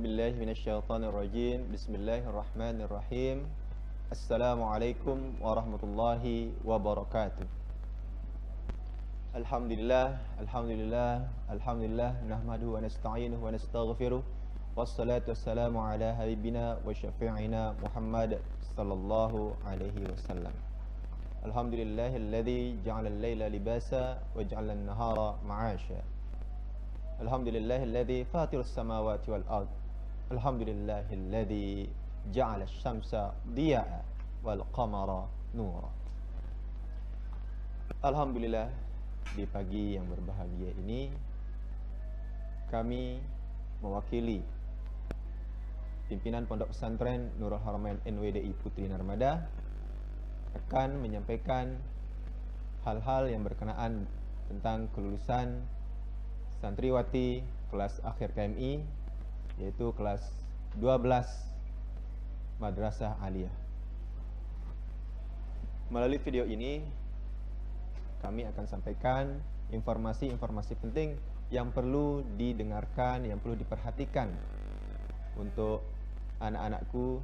billahi minasyaitonir rajim. Bismillahirrahmanirrahim. Assalamualaikum warahmatullahi wabarakatuh. Alhamdulillah nahmaduhu wa nasta'inuhu wa nastaghfiruh. Wassalatu wassalamu ala habibina wa syafi'ina Muhammad sallallahu alaihi wasallam. Alhamdulillahilladzi ja'ala al-laila libasa wa ja'ala an-nahara ma'asha. Alhamdulillahilladzi fatirus samawati wal ard. Alhamdulillahilladzi ja'ala asy-syamsa diya'a wal qamara nura. Alhamdulillah, di pagi yang berbahagia ini kami mewakili pimpinan Pondok Pesantren Nurul Haramain NWDI Putri Narmada akan menyampaikan hal-hal yang berkenaan tentang kelulusan santriwati kelas akhir KMI, yaitu kelas 12 Madrasah Aliyah. Melalui video ini kami akan sampaikan informasi-informasi penting yang perlu didengarkan, yang perlu diperhatikan untuk anak-anakku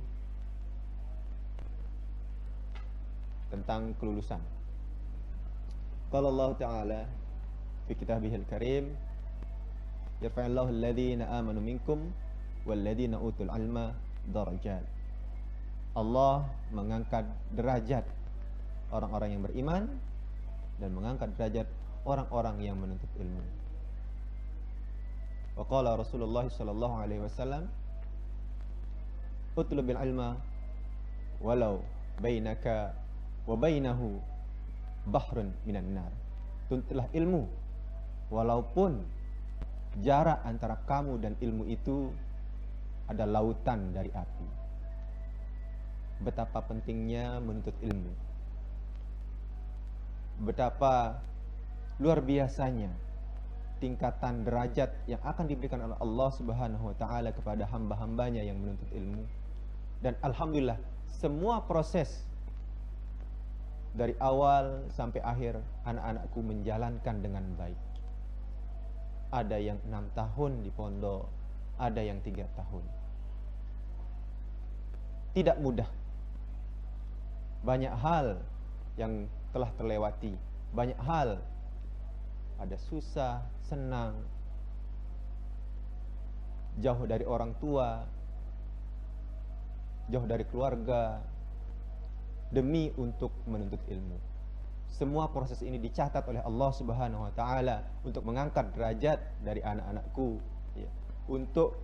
tentang kelulusan. Qala Allah Ta'ala fi kitabihil karim, yarfa'illahu alladhina amanu minkum walladhina utul ilma darajat. Allah mengangkat derajat orang-orang yang beriman dan mengangkat derajat orang-orang yang menuntut ilmu. Wa qala Rasulullah sallallahu alaihi wasallam, utlubil ilma walau bainaka wa bainahu bahrun minan nar. Tuntutlah ilmu walaupun jarak antara kamu dan ilmu itu ada lautan dari api. Betapa pentingnya menuntut ilmu. Betapa luar biasanya tingkatan derajat yang akan diberikan oleh Allah Subhanahu wa taala kepada hamba-hambanya yang menuntut ilmu. Dan alhamdulillah, semua proses dari awal sampai akhir anak-anakku menjalankan dengan baik. Ada yang 6 tahun di pondok, ada yang 3 tahun. Tidak mudah. Banyak hal yang telah terlewati, banyak hal, ada susah, senang, jauh dari orang tua, jauh dari keluarga, demi untuk menuntut ilmu. Semua proses ini dicatat oleh Allah Subhanahu wa taala untuk mengangkat derajat dari anak-anakku, ya, untuk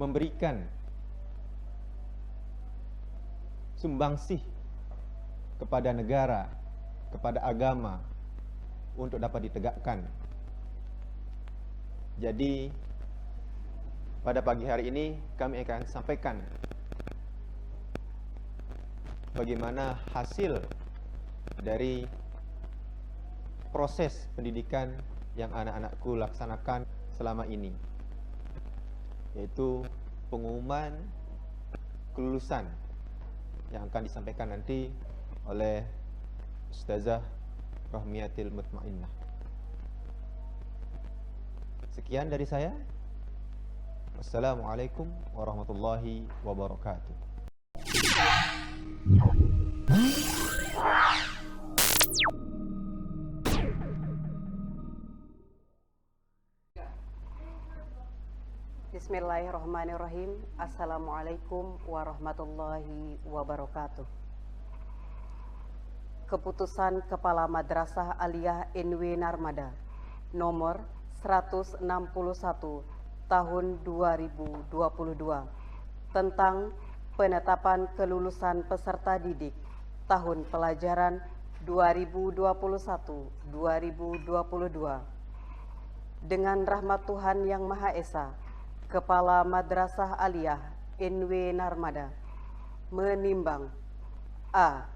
memberikan sumbangsih kepada negara, kepada agama, untuk dapat ditegakkan. Jadi pada pagi hari ini kami akan sampaikan bagaimana hasil dari proses pendidikan yang anak-anakku laksanakan selama ini, yaitu pengumuman kelulusan yang akan disampaikan nanti oleh Ustazah Rahmiyatil Mutmainnah. Sekian dari saya. Wassalamualaikum warahmatullahi wabarakatuh. Bismillahirrahmanirrahim. Assalamualaikum warahmatullahi wabarakatuh. Keputusan Kepala Madrasah Aliyah NW Narmada nomor 161 tahun 2022 tentang penetapan kelulusan peserta didik tahun pelajaran 2021-2022. Dengan rahmat Tuhan Yang Maha Esa, Kepala Madrasah Aliyah NW Narmada menimbang A.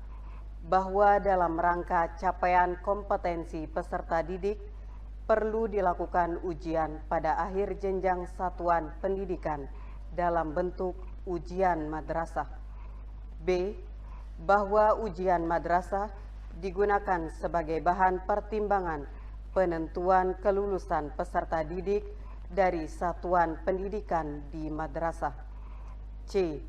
Bahwa dalam rangka capaian kompetensi peserta didik perlu dilakukan ujian pada akhir jenjang satuan pendidikan dalam bentuk ujian madrasah. B. Bahwa ujian madrasah digunakan sebagai bahan pertimbangan penentuan kelulusan peserta didik dari satuan pendidikan di madrasah. C.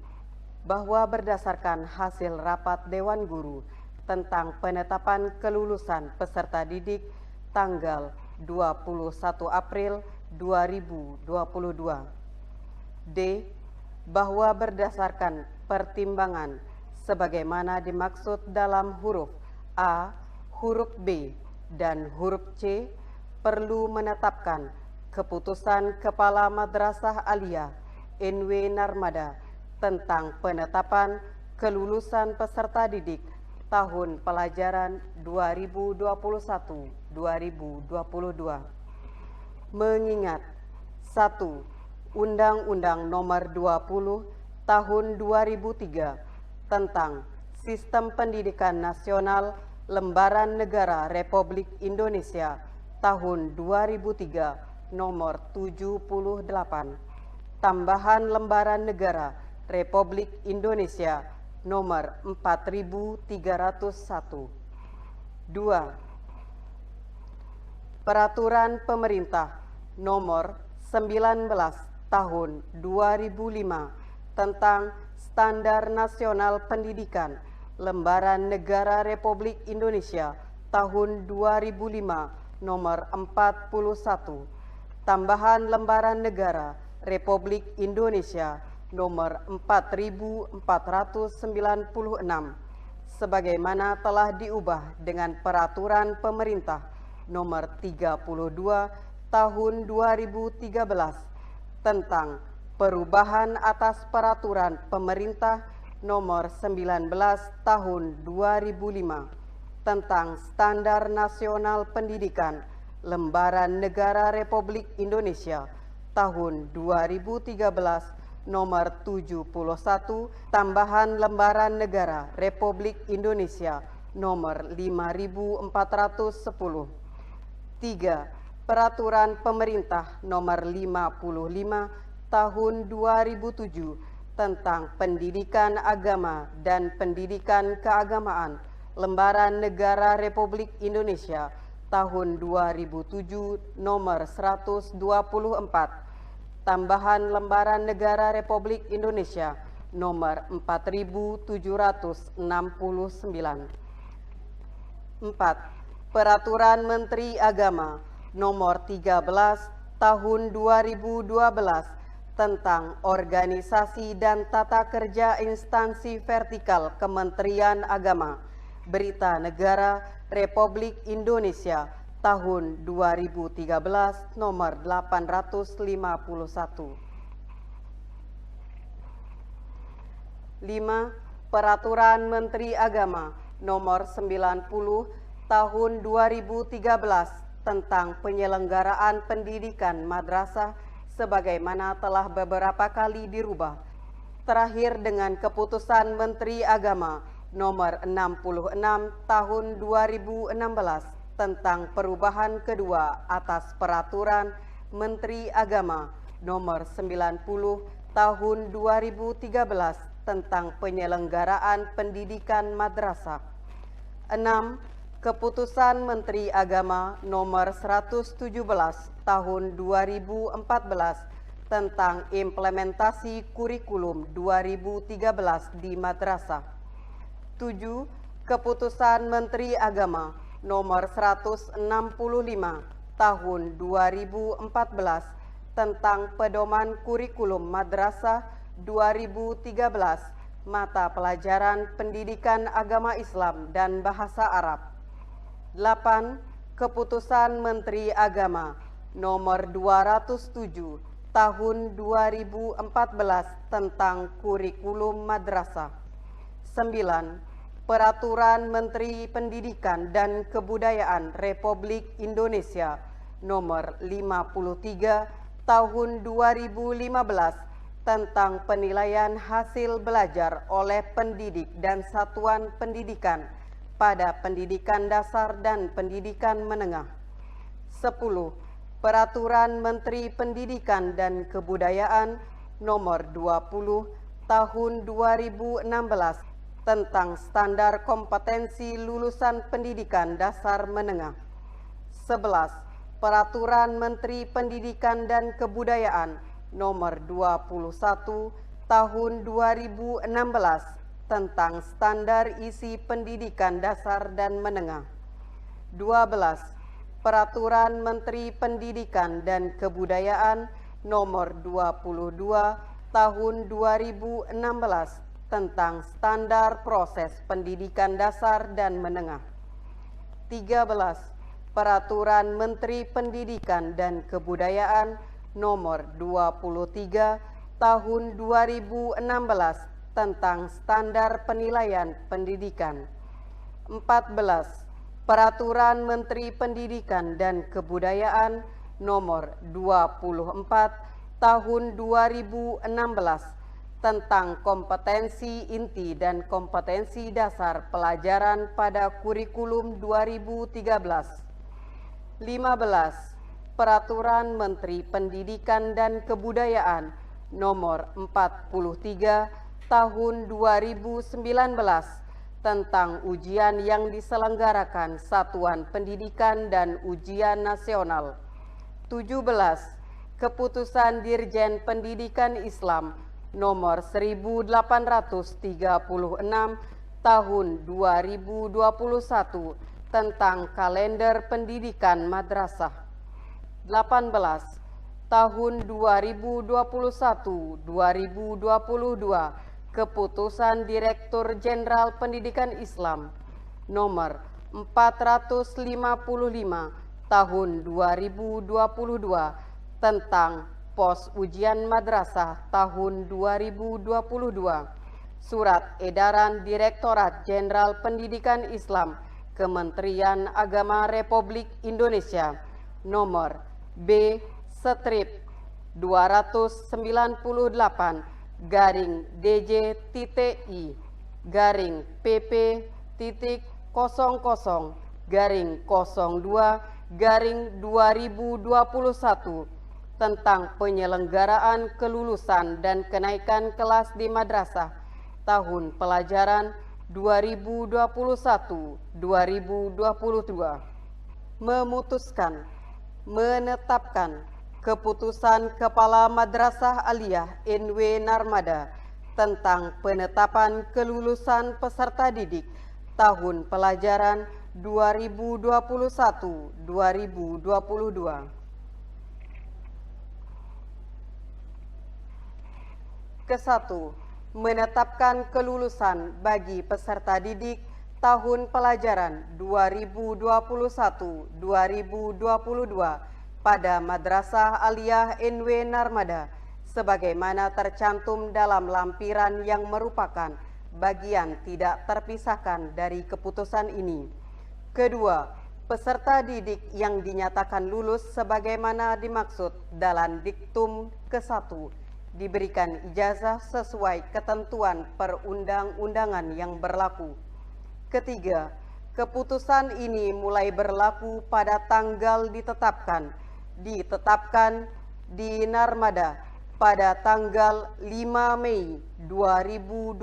Bahwa berdasarkan hasil rapat Dewan Guru tentang penetapan kelulusan peserta didik tanggal 21 April 2022. D. Bahwa berdasarkan pertimbangan sebagaimana dimaksud dalam huruf A, huruf B, dan huruf C, perlu menetapkan keputusan Kepala Madrasah Aliyah NW Narmada tentang penetapan kelulusan peserta didik tahun pelajaran 2021-2022. Mengingat 1. Undang-Undang Nomor 20 Tahun 2003 tentang Sistem Pendidikan Nasional Lembaran Negara Republik Indonesia tahun 2003 Nomor 78, tambahan Lembaran Negara Republik Indonesia Nomor 4301. 2. Peraturan Pemerintah Nomor 19 Tahun 2005 tentang Standar Nasional Pendidikan Lembaran Negara Republik Indonesia tahun 2005 Nomor 41, tambahan Lembaran Negara Republik Indonesia Nomor 4496 sebagaimana telah diubah dengan Peraturan Pemerintah Nomor 32 Tahun 2013 tentang perubahan atas Peraturan Pemerintah Nomor 19 Tahun 2005 tentang Standar Nasional Pendidikan Lembaran Negara Republik Indonesia tahun 2013 Nomor 71, tambahan Lembaran Negara Republik Indonesia Nomor 5410. 3. Peraturan Pemerintah Nomor 55 Tahun 2007 tentang Pendidikan Agama dan Pendidikan Keagamaan Lembaran Negara Republik Indonesia tahun 2007 Nomor 124, tambahan Lembaran Negara Republik Indonesia Nomor 4769. 4. Peraturan Menteri Agama Nomor 13 Tahun 2012 tentang organisasi dan tata kerja instansi vertikal Kementerian Agama, Berita Negara Republik Indonesia tahun 2013 nomor 851. 5. Peraturan Menteri Agama Nomor 90 Tahun 2013 tentang penyelenggaraan pendidikan madrasah sebagaimana telah beberapa kali dirubah. Terakhir dengan keputusan Menteri Agama Nomor 66 Tahun 2016 tentang perubahan kedua atas Peraturan Menteri Agama Nomor 90 Tahun 2013 tentang penyelenggaraan pendidikan madrasah. 6. Keputusan Menteri Agama Nomor 117 Tahun 2014 tentang implementasi kurikulum 2013 di madrasah. 7. Keputusan Menteri Agama Nomor 165 Tahun 2014 tentang pedoman kurikulum madrasah 2013 mata pelajaran pendidikan agama Islam dan bahasa Arab. 8. Keputusan Menteri Agama Nomor 207 Tahun 2014 tentang kurikulum madrasah. 9. Peraturan Menteri Pendidikan dan Kebudayaan Republik Indonesia Nomor 53 Tahun 2015 tentang penilaian hasil belajar oleh pendidik dan satuan pendidikan pada pendidikan dasar dan pendidikan menengah. 10. Peraturan Menteri Pendidikan dan Kebudayaan Nomor 20 Tahun 2016 tentang standar kompetensi lulusan pendidikan dasar menengah. 11. Peraturan Menteri Pendidikan dan Kebudayaan Nomor 21 Tahun 2016 tentang standar isi pendidikan dasar dan menengah. 12. Peraturan Menteri Pendidikan dan Kebudayaan Nomor 22 Tahun 2016 tentang standar proses pendidikan dasar dan menengah. 13. Peraturan Menteri Pendidikan dan Kebudayaan Nomor 23 Tahun 2016 tentang standar penilaian pendidikan. 14. Peraturan Menteri Pendidikan dan Kebudayaan Nomor 24 Tahun 2016 tentang kompetensi inti dan kompetensi dasar pelajaran pada kurikulum 2013. 15. Peraturan Menteri Pendidikan dan Kebudayaan Nomor 43 Tahun 2019 tentang ujian yang diselenggarakan Satuan Pendidikan dan Ujian Nasional. 17. Keputusan Dirjen Pendidikan Islam Nomor 1836 Tahun 2021 tentang kalender pendidikan madrasah. 18. Tahun 2021-2022 Keputusan Direktur Jenderal Pendidikan Islam Nomor 455 Tahun 2022 tentang pos ujian madrasah tahun 2022. Surat Edaran Direktorat Jenderal Pendidikan Islam Kementerian Agama Republik Indonesia Nomor B/PP-DJ-I/PP-00/02/2021 tentang penyelenggaraan kelulusan dan kenaikan kelas di madrasah tahun pelajaran 2021-2022. Memutuskan, menetapkan keputusan Kepala Madrasah Aliyah NW Narmada tentang penetapan kelulusan peserta didik tahun pelajaran 2021-2022. Kesatu, menetapkan kelulusan bagi peserta didik tahun pelajaran 2021-2022 pada Madrasah Aliyah NW Narmada sebagaimana tercantum dalam lampiran yang merupakan bagian tidak terpisahkan dari keputusan ini. Kedua, peserta didik yang dinyatakan lulus sebagaimana dimaksud dalam diktum ke-1 diberikan ijazah sesuai ketentuan perundang-undangan yang berlaku. Ketiga, keputusan ini mulai berlaku pada tanggal ditetapkan di Narmada pada tanggal 5 Mei 2022.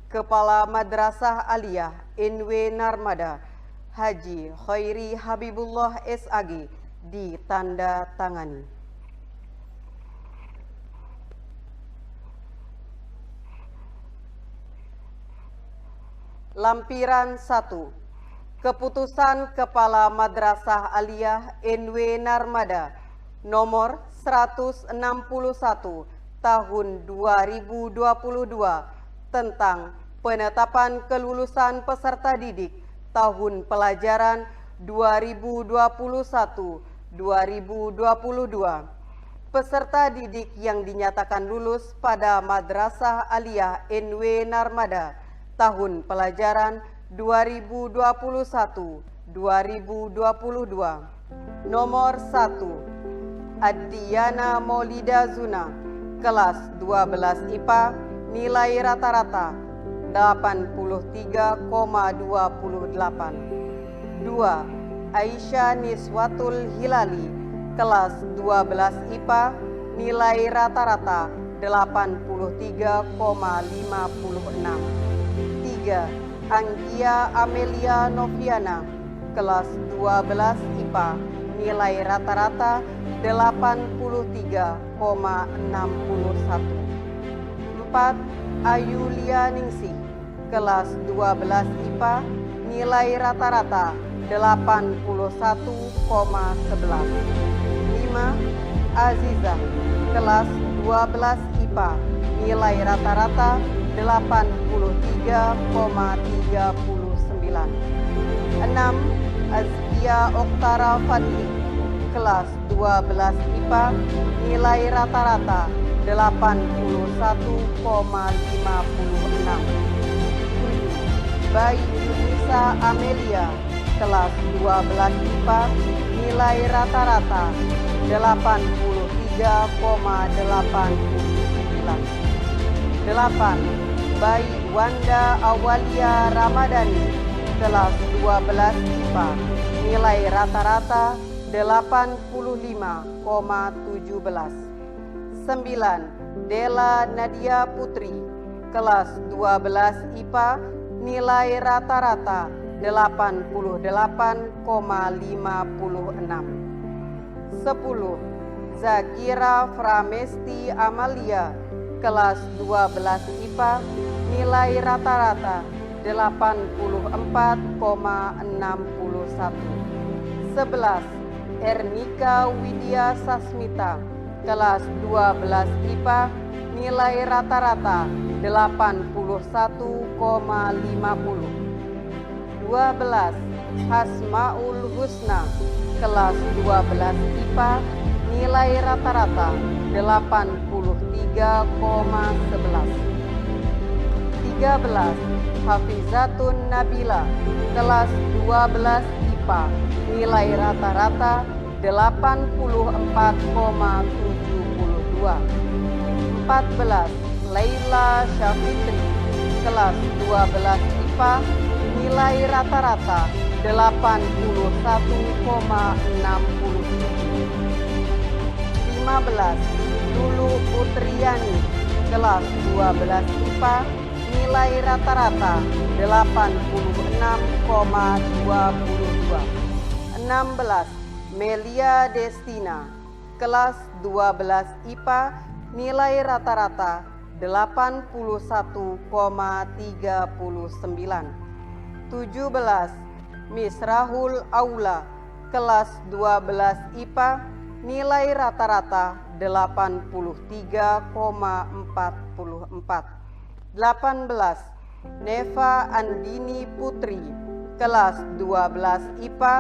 Kepala Madrasah Aliyah NW Narmada Haji Khairi Habibullah SAG ditandatangani. Lampiran 1. Keputusan Kepala Madrasah Aliyah NW Narmada Nomor 161 Tahun 2022 tentang penetapan kelulusan peserta didik tahun pelajaran 2021-2022. Peserta didik yang dinyatakan lulus pada Madrasah Aliyah NW Narmada tahun pelajaran 2021-2022. Nomor 1. Addiana Maulida Zuna, kelas 12 IPA, nilai rata-rata 83,28. 2. Aisyah Niswatul Hilali, kelas 12 IPA, nilai rata-rata 83,56. 3. Anggia Amelia Noviana, kelas 12 IPA, nilai rata-rata 83,61. 4. Ayulia Ningsih, kelas 12 IPA, nilai rata-rata 81,11. 5. Azizah, kelas 12 IPA, nilai rata-rata 83,39. 6. Azkia Oktara Fadli, kelas 12 IPA, nilai rata-rata 81,56. 7. Bayi Yunisa Amelia, kelas 12 IPA, nilai rata-rata 83,89. 8. Bayi Wanda Awalia Ramadhani, kelas 12 IPA, nilai rata-rata 85,17. 9. Dela Nadia Putri, kelas 12 IPA, nilai rata-rata 88,56. 10. Zakira Framesti Amalia, kelas 12 IPA, nilai rata-rata 84,61. 11. Ernika Widya Sasmita, kelas 12 IPA, nilai rata-rata 81,50. 12. Hasmaul Husna, kelas 12 IPA, nilai rata-rata 83,11. 13. Hafizatun Nabila, kelas 12 IPA, nilai rata-rata 84,72. 14. Laila Syafitri, kelas 12 IPA, nilai rata-rata 81,67. 15. Lulu Putriani, kelas 12 IPA, nilai rata-rata 86,22. 16. Melia Destina, kelas 12 IPA, nilai rata-rata 81,39. 17. Misrahul Aula, kelas 12 IPA, nilai rata-rata 83,44. 18. Neva Andini Putri, kelas 12 IPA,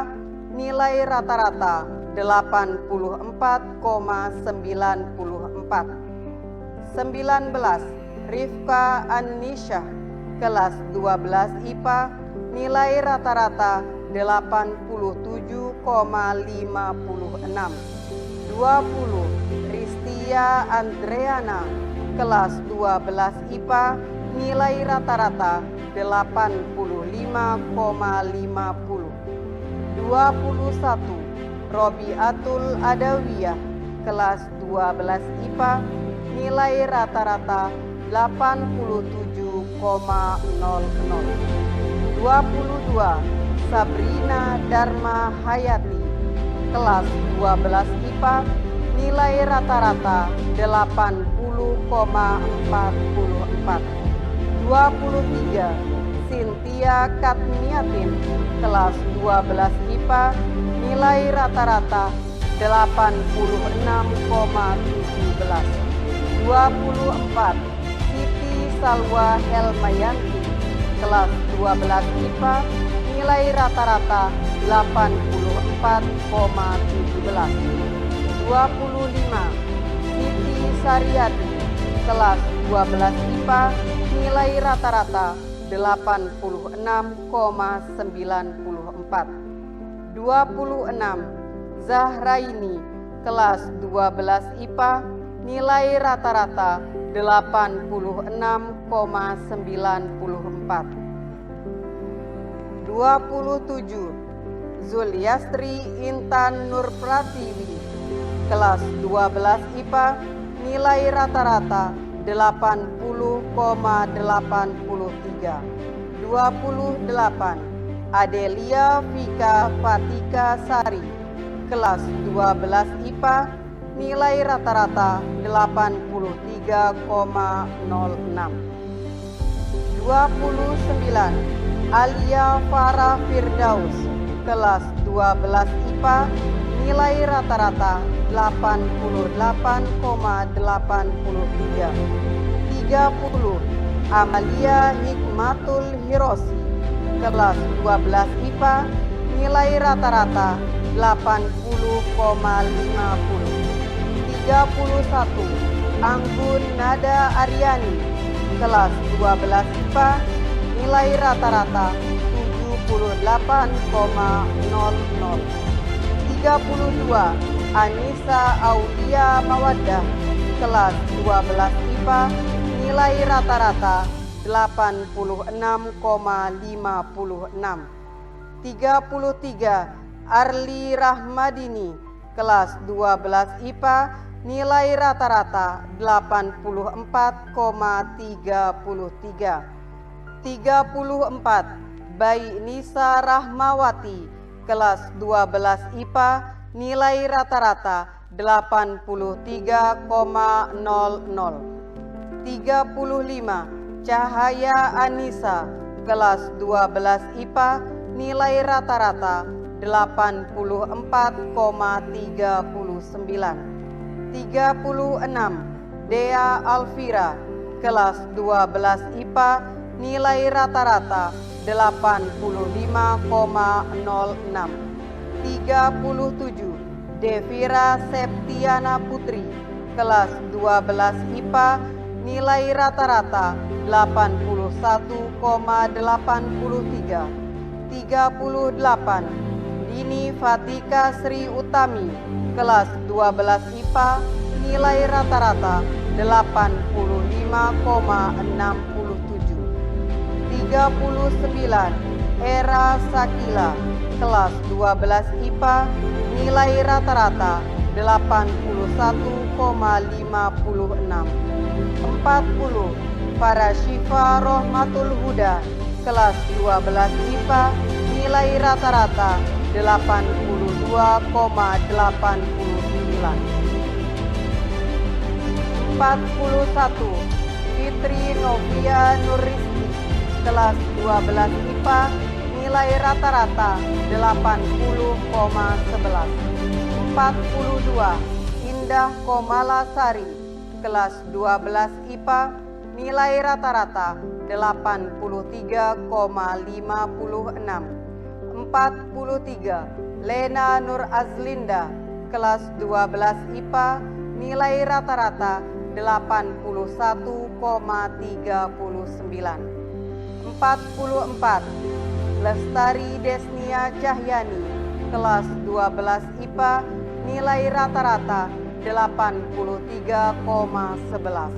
nilai rata-rata 84,94. 19. Rifka Annisyah, kelas 12 IPA, nilai rata-rata 87,56. 20. Ristia Andreana, kelas 12 IPA, nilai rata-rata 85,50. 21. Robiatul Adawiyah, kelas 12 IPA, nilai rata-rata 87,00. 22. Sabrina Dharma Hayati, kelas 12 IPA, nilai rata-rata 80,44. 23. Cynthia Katniatin, kelas 12 IPA, nilai rata-rata 86,17. 24. Siti Salwa Helmayanti, kelas 12 IPA, nilai rata-rata 84,17. 25. Siti Saryadi, kelas 12 IPA, nilai rata-rata 86,94. 26. Zahraini, kelas 12 IPA, nilai rata-rata 86,94. 27. Zuliastri Intan Nurpratiwi, kelas 12 IPA, nilai rata-rata 80,83. 28. Adelia Vika Fatika Sari, kelas 12 IPA, nilai rata-rata 83,06. 29. Alia Farah Firdaus, kelas 12 IPA, nilai rata-rata 88,83. 30. Amalia Hikmatul Hiroshi, kelas 12 IPA, nilai rata-rata 80,50. 31. Anggun Nada Aryani, kelas 12 IPA, nilai rata-rata 78,00. 32. Anissa Aulia Mawaddah, kelas 12 IPA, nilai rata-rata 86,56. 33. Arli Rahmadini, kelas 12 IPA, nilai rata-rata 84,33. 34. Bayi Nisa Rahmawati, kelas 12 IPA, nilai rata-rata 83,00. 35. Cahaya Anissa, kelas 12 IPA, nilai rata-rata 84,39. 36. Dea Alfira, kelas 12 IPA, nilai rata-rata 85,06. 37. Devira Septiana Putri, kelas 12 IPA, nilai rata-rata 81,83. 38. Dini Fatika Sri Utami, kelas 12 IPA, nilai rata-rata 85,67. 39. Era Sakila, kelas 12 IPA, nilai rata-rata 81,56. 40. Farashifa Rohmatul Huda, kelas 12 IPA, nilai rata-rata 82,89. 41. Fitri Novia Nuristi, kelas 12 IPA, nilai rata-rata 80,11. 42. Indah Komalasari, kelas 12 IPA, nilai rata-rata 83,56. 43. Lena Nur Azlinda, kelas 12 IPA, nilai rata-rata 81,39. 44. Lestari Desnia Cahyani, kelas 12 IPA, nilai rata-rata 83,11.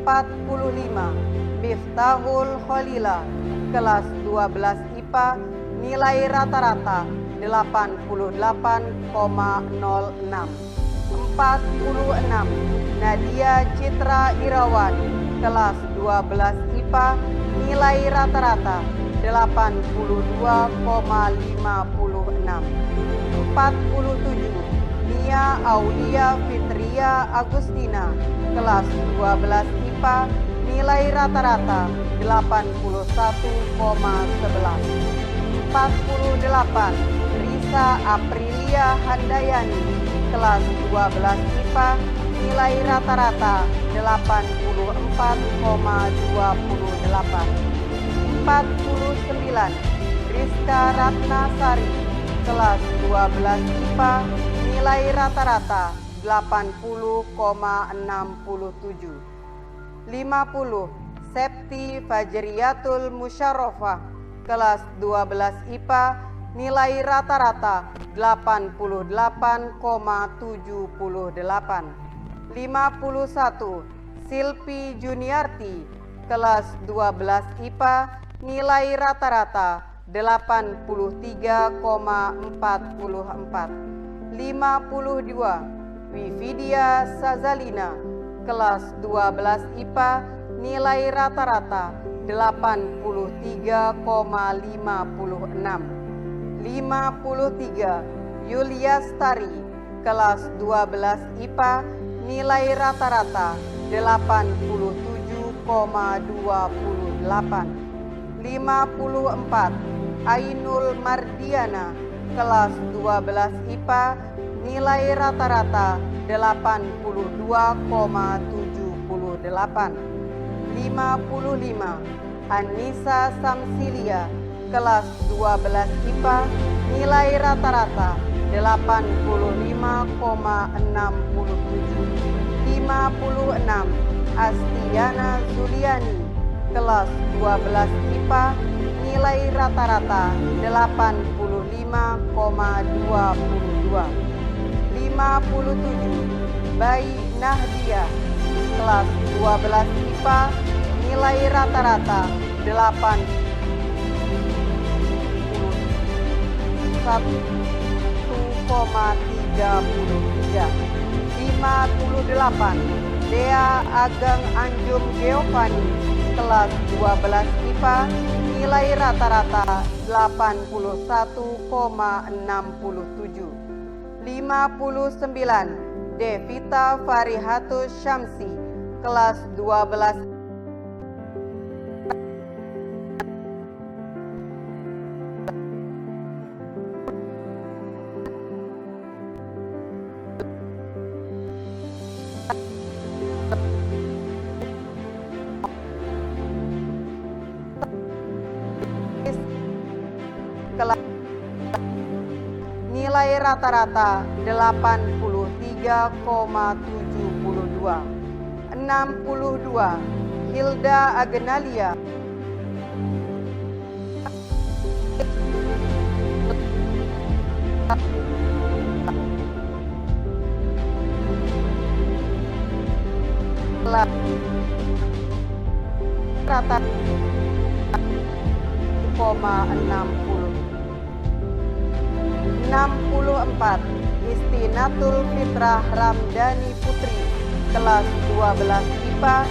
45. Miftahul Khalila, kelas 12 IPA, nilai rata-rata 88,06. 46. Nadia Citra Irawan, kelas 12 IPA, nilai rata-rata 82,56. 47. Nia Aulia Fitria Agustina, kelas 12 IPA, nilai rata-rata 81,11. 48. Risa Aprilia Handayani, kelas 12 IPA, nilai rata-rata 84,28. 49. Rizka Ratnasari, kelas 12 IPA, nilai rata-rata 80,67. 50. Septi Fajriyatul Musyarrafah, kelas 12 IPA, nilai rata-rata 88,78. 51. Silpi Juniarti, kelas 12 IPA, nilai rata-rata 83,44. 52. Wifidia Sazalina, kelas 12 IPA, nilai rata-rata 83,56. 53. Yuliastari, kelas 12 IPA, nilai rata-rata 87,28. 54. Ainul Mardiana, kelas 12 IPA, nilai rata-rata 82,78. 55. Anissa Samsilia, kelas 12 IPA, nilai rata-rata 85,67. 56. Astiana Zuliani, kelas 12 IPA, nilai rata-rata 85,22. 57. Bayi Nahdia, kelas 12 IPA, nilai rata-rata 81,33. 58. Dea Ageng Anjum Geovani, kelas 12 IPA, nilai rata-rata 81,67. 59. Devita Farihatus Syamsi, kelas 12 nilai rata-rata 83,72. 62. Hilda Agenalia, rata 0,60. 64. Istinatul Fitrah Ramdhani Putri, kelas 12 IPA,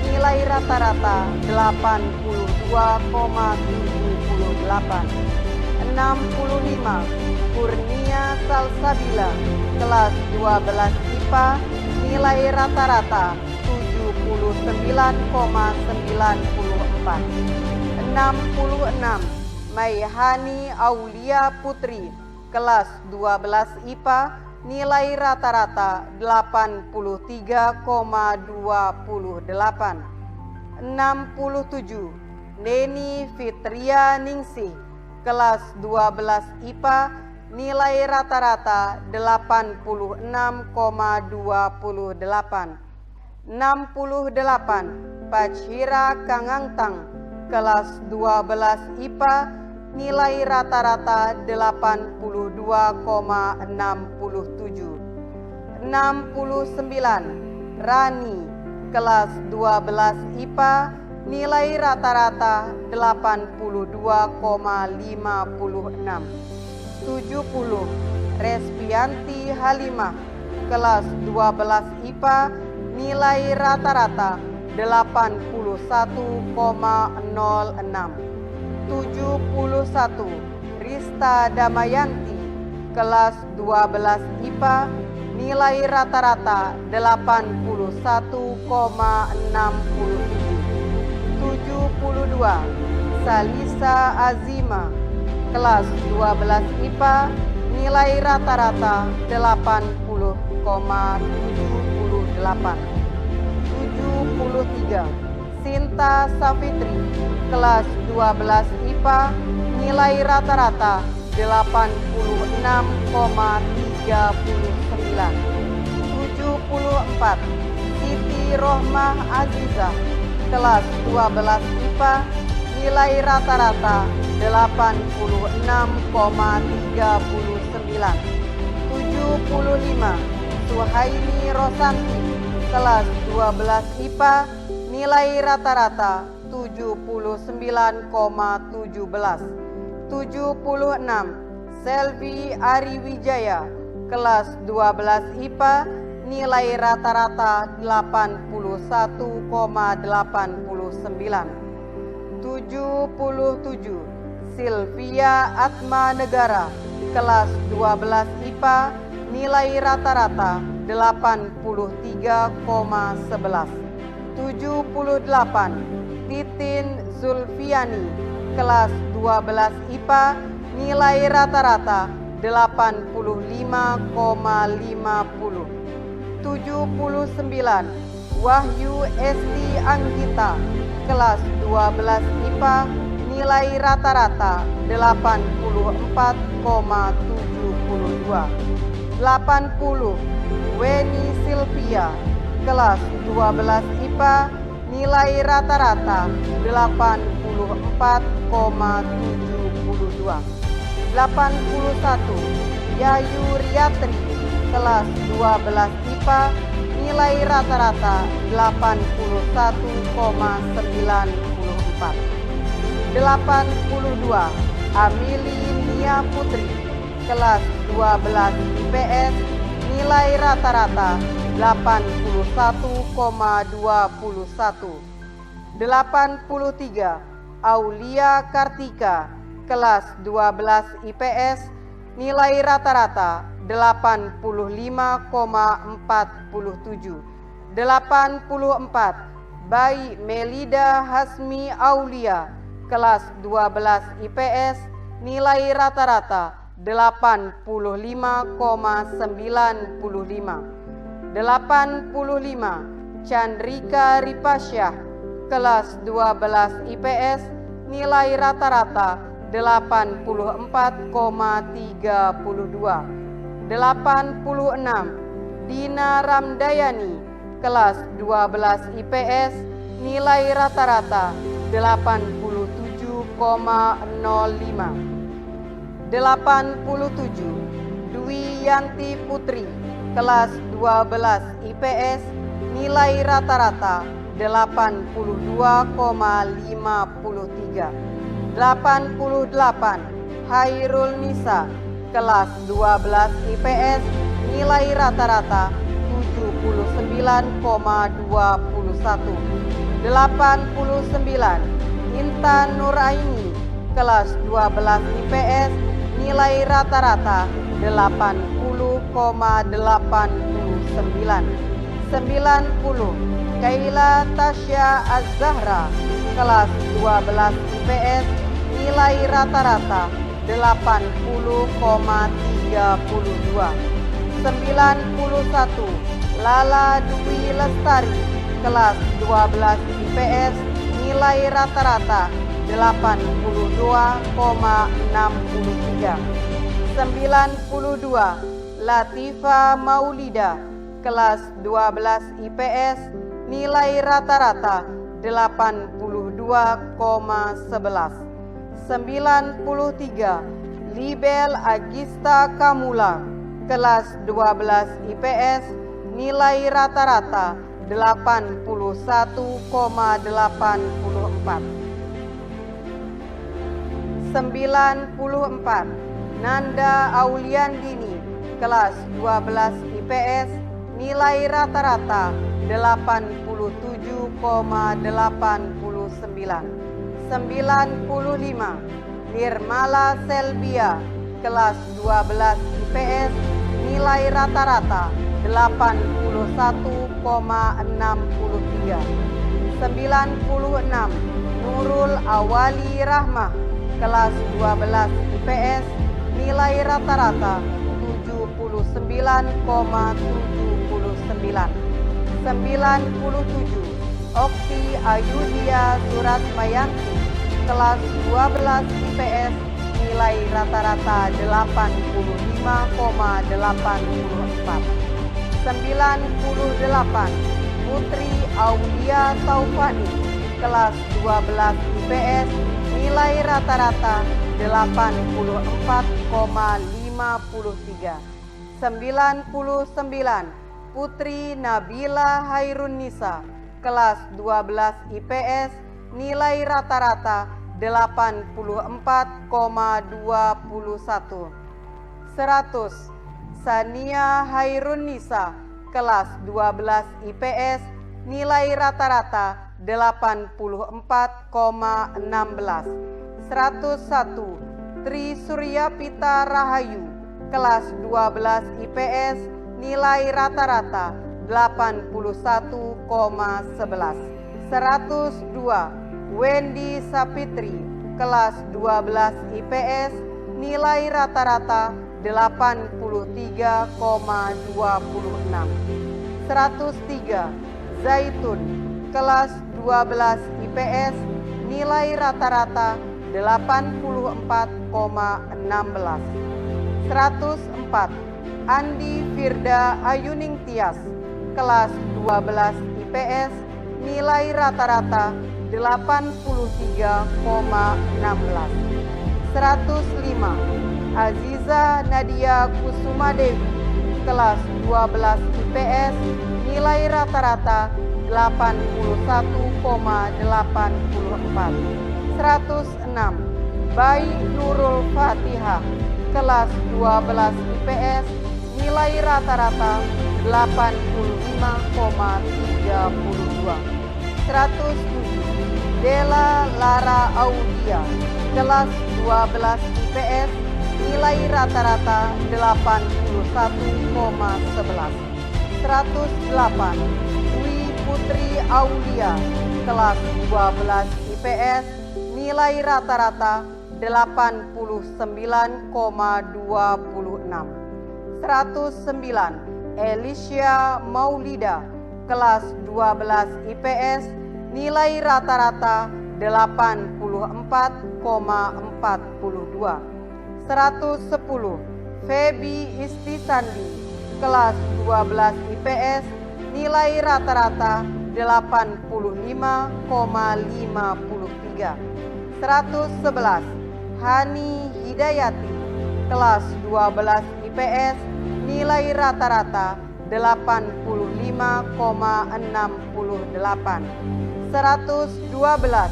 nilai rata-rata 82,78. 65. Kurnia Salsabila, kelas 12 IPA, nilai rata-rata 79,94. 66. Maihani Aulia Putri, kelas 12 IPA, nilai rata-rata 83,28. 67. Neni Fitria Ningsih, kelas 12 IPA, nilai rata-rata 86,28. 68. Pachira Kangangtang, kelas 12 IPA, nilai rata-rata 82,67. 69. Rani, kelas 12 IPA, nilai rata-rata 82,56. 70. Respianti Halimah, kelas 12 IPA, nilai rata-rata 81,06. 71. Rista Damayanti, kelas 12 IPA, nilai rata-rata 81,67. 72. Salisa Azima, kelas 12 IPA, nilai rata-rata 80,78. 73. Sinta Safitri, kelas 12 IPA, nilai rata-rata 86,39. 74. Siti Rohmah Azizah, kelas 12 IPA, nilai rata-rata 86,39. 75. Suhaini Rosanti, kelas 12 IPA, nilai rata-rata 79,17. 76. Selvi Ariwijaya, kelas 12 IPA, nilai rata-rata 81,89. 77. Silvia Atma Negara, kelas 12 IPA, nilai rata-rata 83,11. 78. Titin Zulfiani, kelas 12 IPA, nilai rata-rata 85,50. 79. Wahyu Esti Anggita, kelas 12 IPA, nilai rata-rata 84,72. 80. Weni Silvia, kelas 12 IPA, nilai rata-rata 84,72. 81. Yayu Riyatri, kelas 12 IPA, nilai rata-rata 81,94. 82. Amili Nia Putri, kelas 12 IPS, nilai rata-rata 81,21. 83. Aulia Kartika, kelas 12 IPS, nilai rata-rata 85,47. 84. Bayi Melida Hasmi Aulia, kelas 12 IPS, nilai rata-rata 85,95. 85. Chandrika Ripasyah, kelas 12 IPS, nilai rata-rata 84,32. 86. Dina Ramdayani, kelas 12 IPS, nilai rata-rata 87,05. 87. Dwi Yanti Putri, kelas 12 IPS, nilai rata-rata 82,53. 88. Hairul Nisa, kelas 12 IPS, nilai rata-rata 79,21. 89. Intan Nuraini, kelas 12 IPS, nilai rata-rata 80,89. 90. Kaila Tasya Az-Zahra, kelas 12 IPS, nilai rata-rata 80,32. 91. Lala Dwi Lestari, kelas 12 IPS, nilai rata-rata 82,63. 92. Latifa Maulida, kelas 12 IPS, nilai rata-rata 82,11. 93. Libel Agista Kamula, kelas 12 IPS, nilai rata-rata 81,84. 94. Nanda Auliandini, kelas 12 IPS, nilai rata-rata 87,89. 95. Nirmala Selbia, kelas 12 IPS, nilai rata-rata 81,63. 96. Nurul Awali Rahmah, kelas 12 IPS, nilai rata-rata 79,79. 97. Okti Ayudia Suratmayanti, kelas 12 IPS, nilai rata-rata 85,84. 98. Putri Aulia Taufani, kelas 12 IPS, nilai rata-rata 84,53. 99. Putri Nabila Hairunisa, kelas 12 IPS, nilai rata-rata 84,21. 100. Sania Hairunisa, kelas 12 IPS, nilai rata-rata 84,16. 101. Putri Surya Pita Rahayu, kelas 12 IPS, nilai rata-rata 81,11. 102. Wendy Sapitri, kelas 12 IPS, nilai rata-rata 83,26. 103. Zaitun, kelas 12 IPS, nilai rata-rata 84,16. 104. Andi Firda Ayuning Tias, kelas 12 IPS, nilai rata-rata 83,16. 105. Aziza Nadia Kusuma Dewi, kelas 12 IPS, nilai rata-rata 81,84. 106. Bayi Nurul Fatihah, kelas 12 IPS, nilai rata-rata 85,32. 107. Dela Lara Audia, kelas 12 IPS, nilai rata-rata 81,11. 108. Dwi Putri Aulia, kelas 12 IPS, nilai rata-rata 89,26. 109. Elisha Maulida, kelas 12 IPS, nilai rata-rata 84,42. 110. Feby Istisandi, kelas 12 IPS, nilai rata-rata 85,53. 111. Hani Hidayati, kelas 12 IPS, nilai rata-rata 85,68. 112.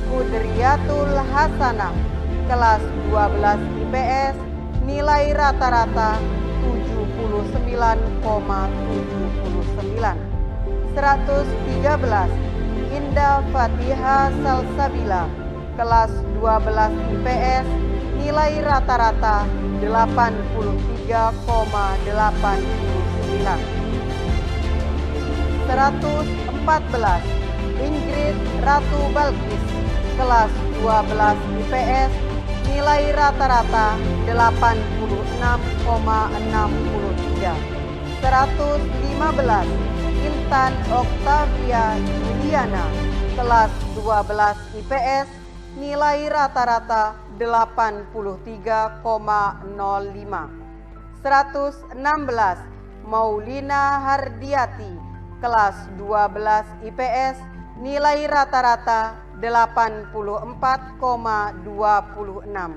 Kudriyatul Hasanah, kelas 12 IPS, nilai rata-rata 79,79. 113. Indah Fatihah Salsabila, kelas 12 IPS, nilai rata-rata 83,89. 114. Ingrid Ratu Balkis, kelas 12 IPS, nilai rata-rata 86,63. 115. Intan Oktavia Juliana, kelas 12 IPS, nilai rata-rata 83,05. 116. Maulina Hardiati, kelas 12 IPS, nilai rata-rata 84,26.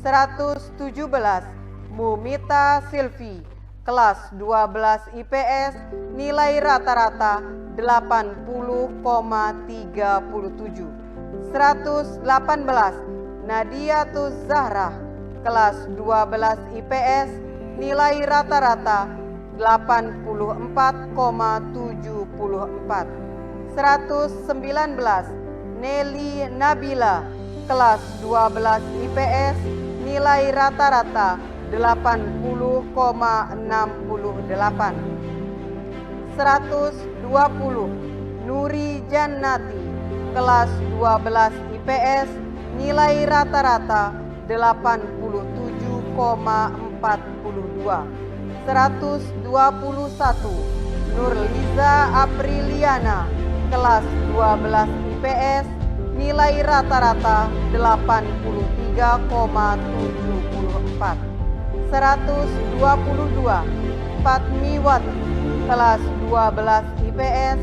117. Mumita Silvi, kelas 12 IPS, nilai rata-rata 80,37. 118. Nadiatuz Zahrah, kelas 12 IPS, nilai rata-rata 84,74. 119. Nelly Nabila, kelas 12 IPS, nilai rata-rata 80,68. 120. Nuri Jannati, kelas 12 IPS, nilai rata-rata 87,42. 121. Nurliza Apriliana, kelas 12 IPS, nilai rata-rata 83,74. 122. Fatmiwati, kelas 12 IPS,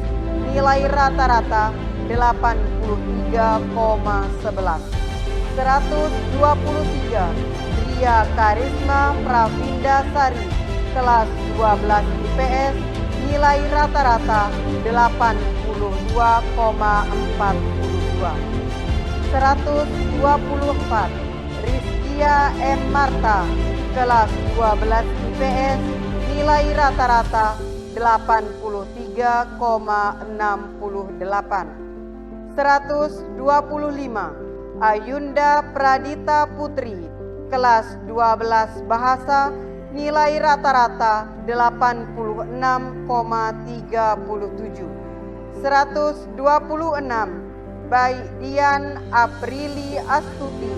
nilai rata-rata 83,11. 123. Ria Karisma Pravinda Sari, kelas 12 IPS, nilai rata-rata 82,42. 124. Rizkia M. Marta, kelas 12 IPS, nilai rata-rata 83,68. 125. Ayunda Pradita Putri, kelas 12 bahasa, nilai rata-rata 86,37. 126 Baik Dian Aprili Astuti,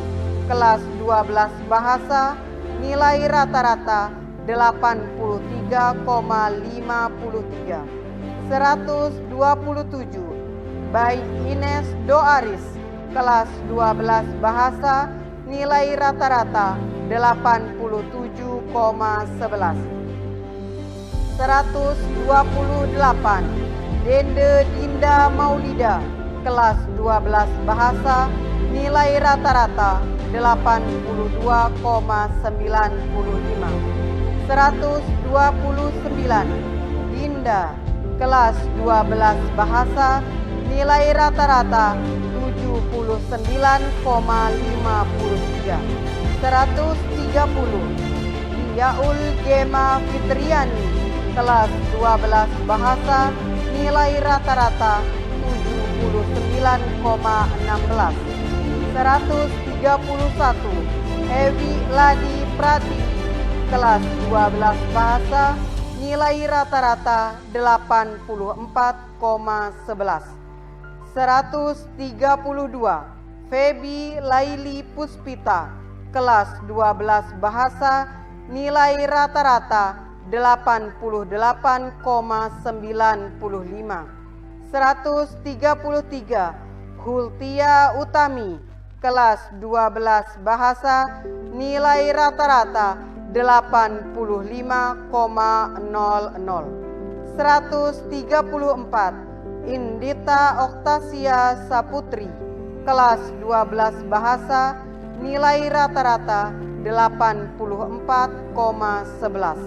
kelas 12 bahasa, nilai rata-rata 83,53. 127 Baik Ines Doaris, kelas 12 bahasa, nilai rata-rata 87,11. 128 Dende Dinda Maulida, kelas 12 bahasa, nilai rata-rata 82,95. 129 Dinda, kelas 12 bahasa, nilai rata-rata 79,53. 130 Yaul Gema Fitriani, kelas 12 bahasa, nilai rata-rata 79,16. 131 Ewi Ladi Pratiwi, kelas 12 bahasa, nilai rata-rata 84,11. 132 Febi Laili Puspita, kelas 12 bahasa, nilai rata-rata 88,95. 133 Hultia Utami, kelas 12 bahasa, nilai rata-rata 85,00. 134 Indita Oktasia Saputri, kelas 12 bahasa, nilai rata-rata 84,11.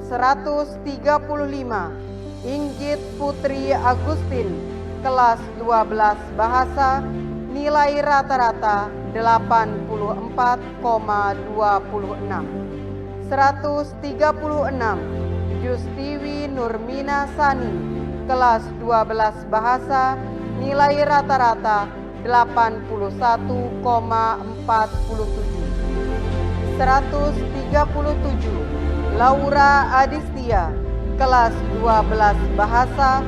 135 Inggit Putri Agustin, kelas 12 bahasa, nilai rata-rata 84,26. 136 Justiwi Nurmina Sani, kelas 12 bahasa, nilai rata-rata 81,47. 137 Laura Adistia, kelas 12 bahasa,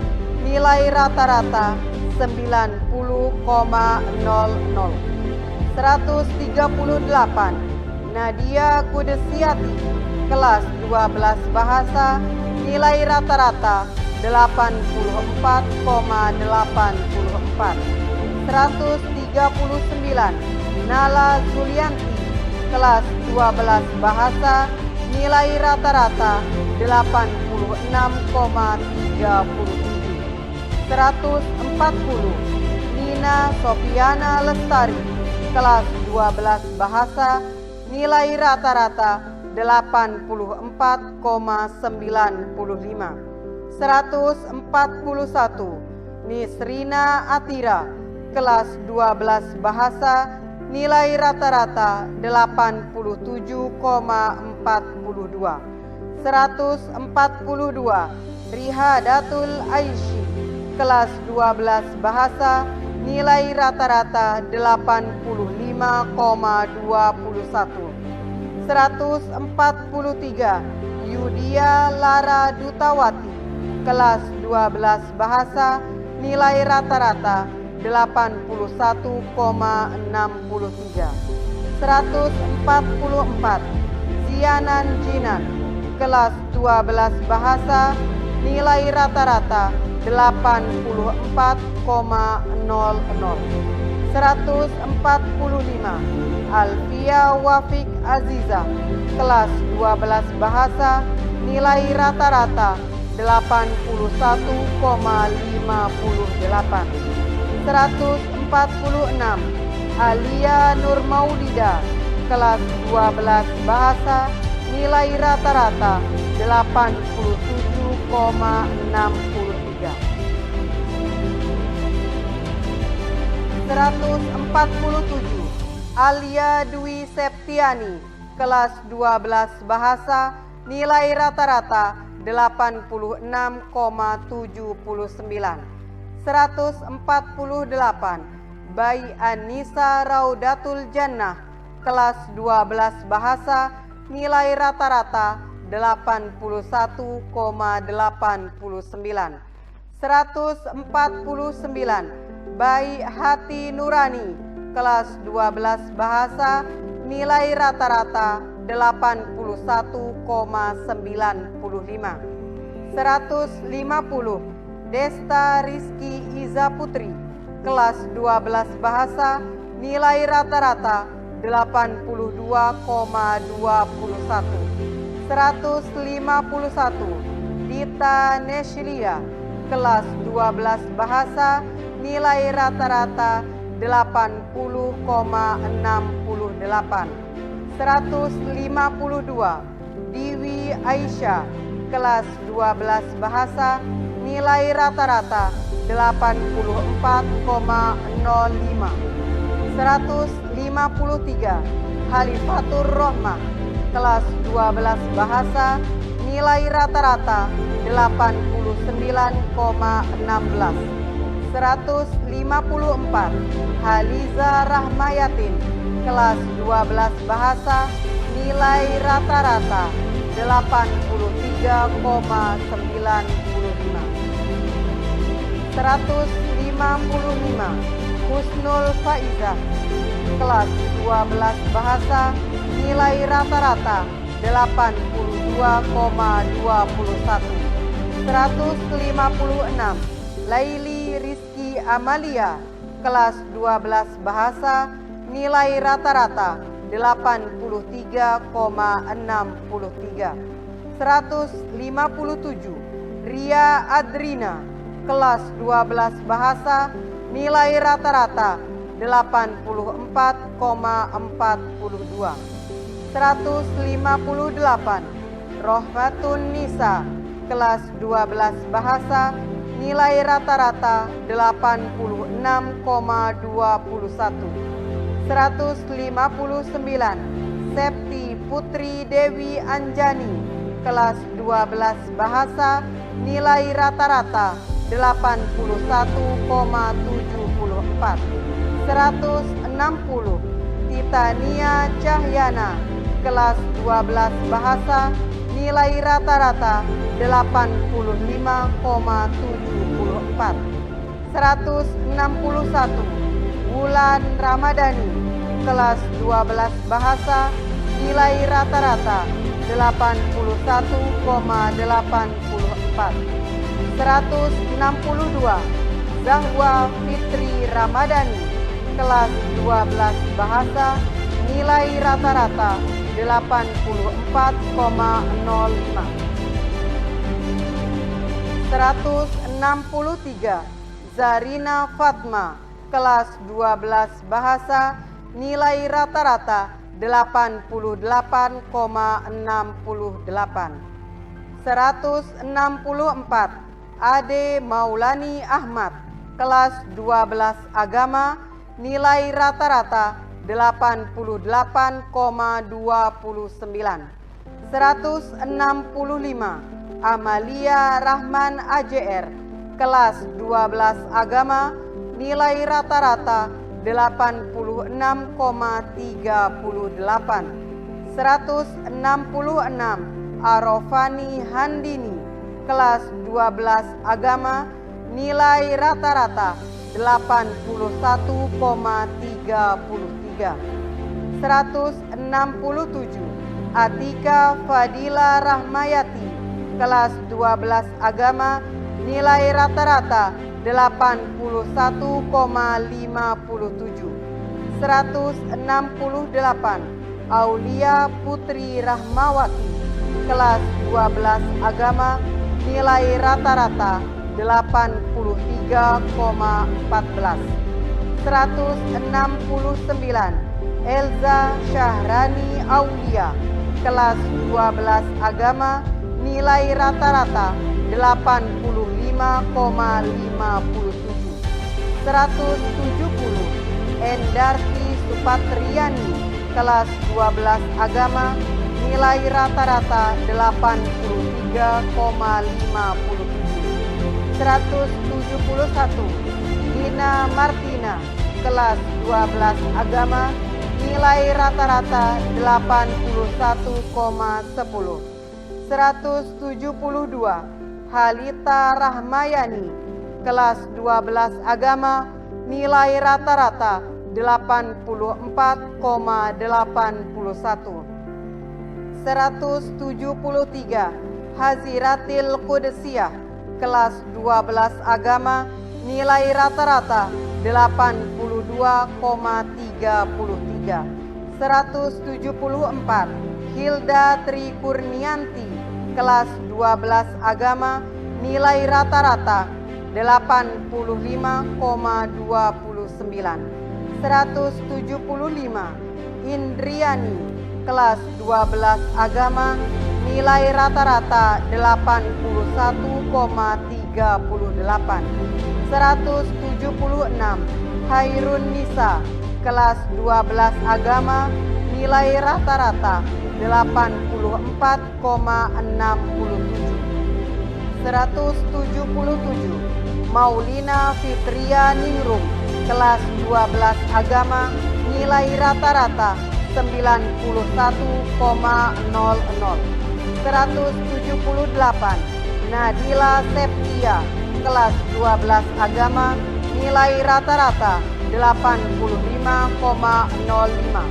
nilai rata-rata 90,00. 138 Nadia Kudesiati, kelas 12 bahasa, nilai rata-rata 84,84. 139 Nala Zulianti, kelas 12 bahasa, nilai rata-rata 86,37. 140 Nina Sofiana Lestari, kelas 12 bahasa, nilai rata-rata 84,95. 141 Nisrina Atira, kelas 12 bahasa, nilai rata-rata 87,42. 142 Rihadatul Aishi, kelas 12 bahasa, nilai rata-rata 85,21. 143 Yudia Lara Dutawati, kelas 12 bahasa, nilai rata-rata 81,63. 144 Zianan Jinan, kelas 12 bahasa, nilai rata-rata 84,00. 145 Alfia Wafik Aziza, kelas 12 bahasa, nilai rata-rata 81,58. 146 Alia Nur Maulida, kelas 12 bahasa, nilai rata-rata 87,63. 147 Alia Dwi Septiani, kelas 12 bahasa, nilai rata-rata 86,79. 148 Bayi Anissa Raudatul Jannah, kelas 12 bahasa, nilai rata-rata 81,89. 149 Baik Hati Nurani, kelas 12 bahasa, nilai rata-rata 81,95. 150 Desta Rizky Iza Putri, kelas 12 bahasa, nilai rata-rata 82,21. 151 Dita Neslia, kelas 12 bahasa, nilai rata-rata 80,68. 152 Diwi Aisyah, kelas 12 bahasa, nilai rata-rata 84,05. 153 Halifatur Rohmah, kelas 12 bahasa, nilai rata-rata 89,16. 154 Haliza Rahmayatin, kelas 12 bahasa, nilai rata-rata 83,95. 155 Husnul Faizah, kelas 12 bahasa, nilai rata-rata 82,21. 156 Laili Rizky Amalia, kelas 12 bahasa, nilai rata-rata 83,63. 157 Ria Adrina, kelas 12 bahasa, nilai rata-rata 84,42. 158 Rohmatun Nisa, kelas 12 bahasa, nilai rata-rata 86,21. 159 Septi Putri Dewi Anjani, kelas 12 bahasa, nilai rata-rata 81,74. 160 Titania Cahyana, kelas 12 bahasa, nilai rata-rata 85,74. 161 Wulan Ramadhani, kelas 12 bahasa, nilai rata-rata 81,84. 162 Zahwa Fitri Ramadhani, kelas 12 bahasa, nilai rata-rata 84,05. 163 Zarina Fatma, kelas 12 bahasa, nilai rata-rata 88,68. 164 Ade Maulani Ahmad, kelas 12 agama, nilai rata-rata 88,29. 165 Amalia Rahman AJR, kelas 12 agama, nilai rata-rata 86,38. 166 Arofani Handini, kelas 12 agama, nilai rata-rata 81,33. 167 Atika Fadila Rahmayati, kelas 12 agama, nilai rata-rata 81,57. 168 Aulia Putri Rahmawati, kelas 12 agama, nilai rata-rata 83,14. 169 Elza Syahrani Aulia, kelas 12 agama, nilai rata-rata 85,57. 170 Endarti Supatriani, kelas 12 agama, nilai rata-rata 83,57. 171 Dina Martina, kelas 12 agama, nilai rata-rata 81,10. 172 Halita Rahmayani, kelas 12 Agama, nilai rata-rata 84,81. 173 Haziratil Qudusiyah, kelas 12 Agama, nilai rata-rata 82,33. 174 Hilda Tri Kurnianti, kelas 12 Agama, nilai rata-rata 85,29. 175 Indriani, kelas 12 Agama, nilai rata-rata 81,38. 176 Hairun Nisa, kelas 12 Agama, nilai rata-rata 84,67. 177 Maulina Fitria Ningrum, kelas 12 Agama, nilai rata-rata 91,00. 178 Nadila Septia, kelas 12 Agama, nilai rata-rata 85,05.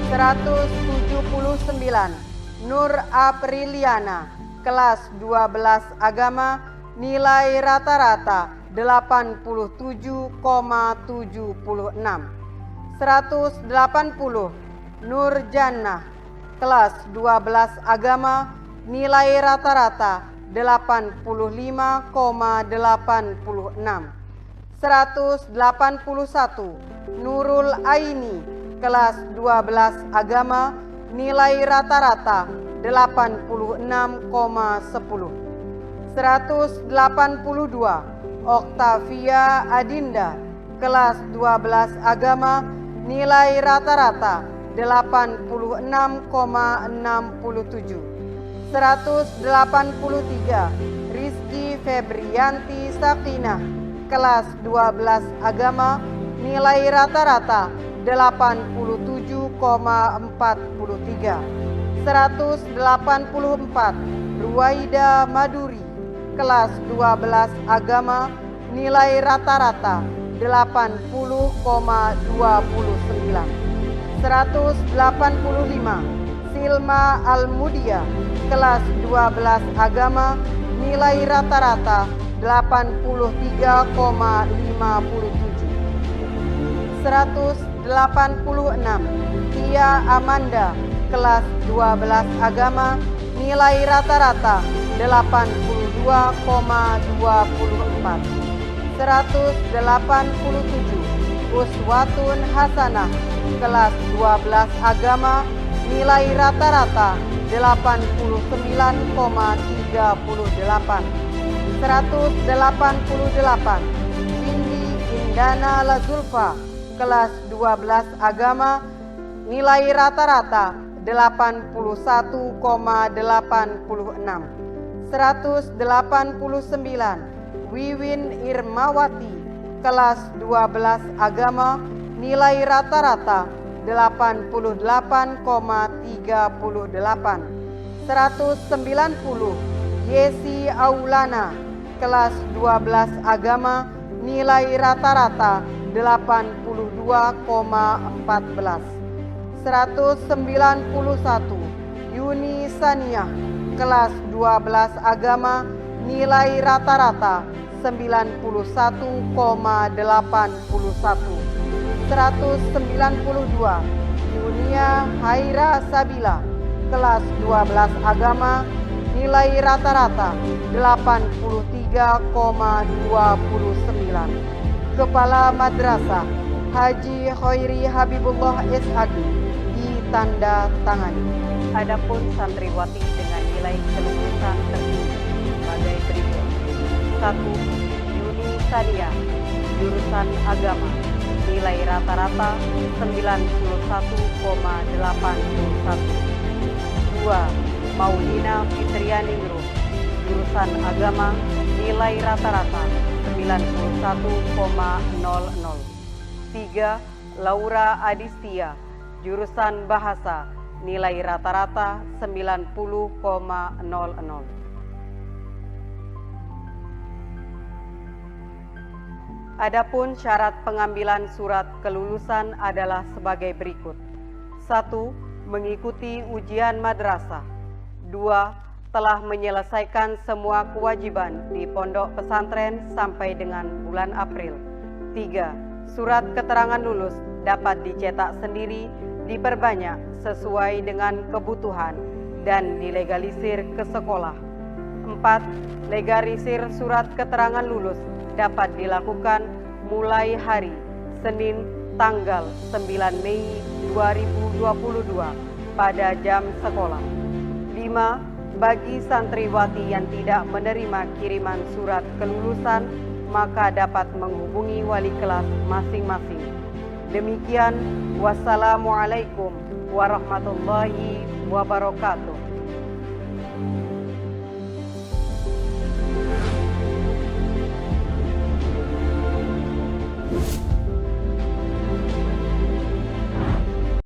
179 Nur Apriliana, kelas 12 Agama, nilai rata-rata 87,76. 180 Nur Jannah, kelas 12 Agama, nilai rata-rata 85,86. 181 Nurul Aini, kelas 12 Agama, nilai rata-rata 86,10. 182 Oktavia Adinda, kelas 12 Agama, nilai rata-rata 86,67. 183 Rizky Febrianti Sakinah, kelas 12 Agama, nilai rata-rata 87,43. 184 Ruwaida Maduri, kelas 12 Agama, nilai rata-rata 80,29. 185 Silma Almudia, kelas 12 Agama, nilai rata-rata 83,57. 186 Tia Amanda, kelas 12 Agama, nilai rata-rata 82,24. 187 Uswatun Hasanah, kelas 12 Agama, nilai rata-rata 89,38. 188 Vindi Indana Lazulfa, kelas 12 Agama, nilai rata-rata 81,86. 189 Wiwin Irmawati, kelas 12 Agama, nilai rata-rata 88,38. 190 Yesi Aulana, kelas 12 Agama, nilai rata-rata 82,14. 191 Yuni Saniah, kelas 12 Agama, nilai rata-rata 91,81. 192 Yunia Haira Sabila, kelas 12 Agama, nilai rata-rata 83,29. Kepala Madrasah Haji Khairi Habibullah SHG ditanda tangani. Adapun santriwati dengan nilai kelulusan tertinggi sebagai berikut. 1. Yuni Sadia, jurusan Agama, nilai rata-rata 91,81. 2. Maulina Fitrianingrum, jurusan Agama, nilai rata-rata 91,00. 3. Laura Adistia, jurusan Bahasa, nilai rata-rata 90,00. Adapun syarat pengambilan surat kelulusan adalah sebagai berikut. 1. Mengikuti ujian madrasah. 2. Telah menyelesaikan semua kewajiban di pondok pesantren sampai dengan bulan April. 3. Surat keterangan lulus dapat dicetak sendiri, diperbanyak sesuai dengan kebutuhan, dan dilegalisir ke sekolah. 4. Legalisir surat keterangan lulus dapat dilakukan mulai hari Senin tanggal 9 Mei 2022 pada jam sekolah. 5. Bagi santriwati yang tidak menerima kiriman surat kelulusan, maka dapat menghubungi wali kelas masing-masing. Demikian, wassalamualaikum warahmatullahi wabarakatuh.